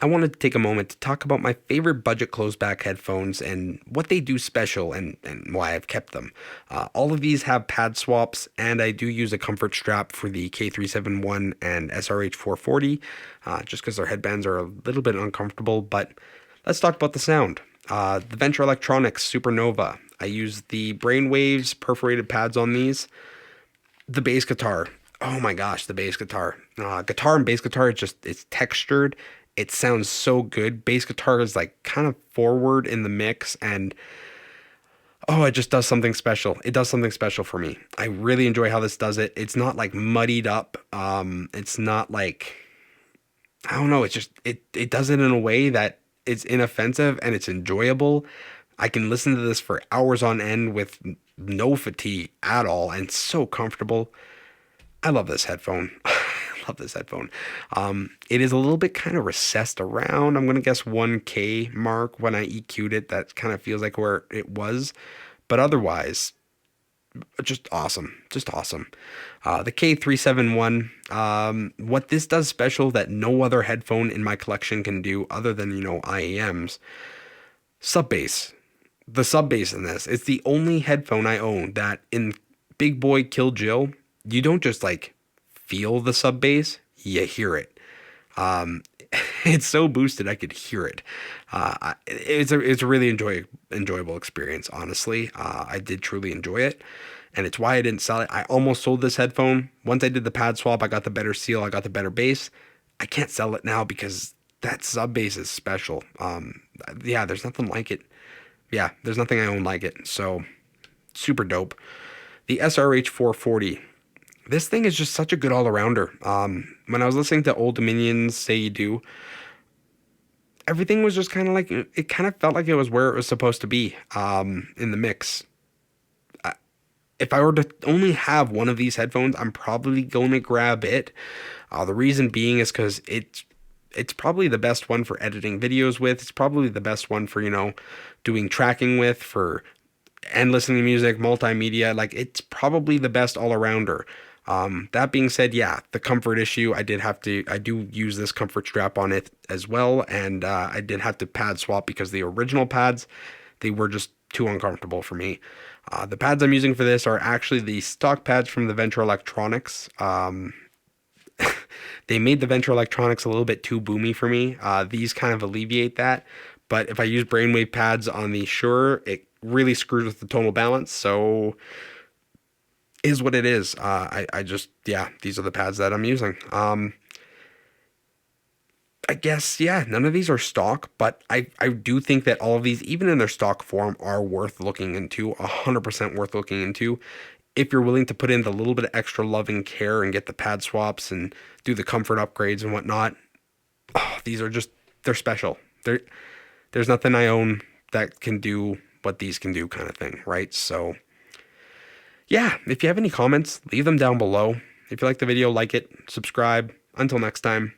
I wanted to take a moment to talk about my favorite budget closed-back headphones and what they do special and why I've kept them. All of these have pad swaps, and I do use a comfort strap for the K371 and SRH440, just because their headbands are a little bit uncomfortable. But let's talk about the sound. The Venture Electronics Supernova. I use the Brainwavz perforated pads on these. The bass guitar. Oh my gosh, the bass guitar. Guitar and bass guitar, it's textured. It sounds so good. Bass guitar is like kind of forward in the mix, and oh, it just does something special. It does something special for me. I really enjoy how this does it. It's not like muddied up. It's not like, I don't know, it does it in a way that it's inoffensive and it's enjoyable. I can listen to this for hours on end with no fatigue at all, and so comfortable. I love this headphone. I love this headphone. It is a little bit kind of recessed around, I'm going to guess 1K mark when I EQ'd it. That kind of feels like where it was. But otherwise, just awesome. Just awesome. The K371, what this does special that no other headphone in my collection can do other than, IEMs, sub bass. The sub bass in this, it's the only headphone I own that in Big Boy Kill Jill, you don't just like feel the sub bass, you hear it. It's so boosted I could hear it. It's a really enjoyable experience, honestly. I did truly enjoy it, and it's why I didn't sell it. I almost sold this headphone. Once I did the pad swap, I got the better seal, I got the better bass. I can't sell it now because that sub bass is special. Yeah, there's nothing like it. Yeah, there's nothing I own like it. So super dope. The SRH440. This thing is just such a good all-arounder. When I was listening to Old Dominion's Say You Do, everything was just kind of like, it kind of felt like it was where it was supposed to be in the mix. If I were to only have one of these headphones, I'm probably going to grab it. The reason being is because it's probably the best one for editing videos with. It's probably the best one for, doing tracking with, and listening to music, multimedia. Like, it's probably the best all-arounder. That being said, yeah, the comfort issue, I do use this comfort strap on it as well, and I did have to pad swap because the original pads, they were just too uncomfortable for me. The pads I'm using for this are actually the stock pads from the Venture Electronics. They made the Venture Electronics a little bit too boomy for me. These kind of alleviate that, but if I use Brainwave pads on the Shure, it really screws with the tonal balance, so is what it is. Yeah, these are the pads that I'm using. I guess, yeah, none of these are stock, but I do think that all of these, even in their stock form, are worth looking into, 100% worth looking into. If you're willing to put in the little bit of extra love and care and get the pad swaps and do the comfort upgrades and whatnot, these are they're special. There's nothing I own that can do what these can do, kind of thing, right? So yeah, if you have any comments, leave them down below. If you like the video, like it, subscribe. Until next time.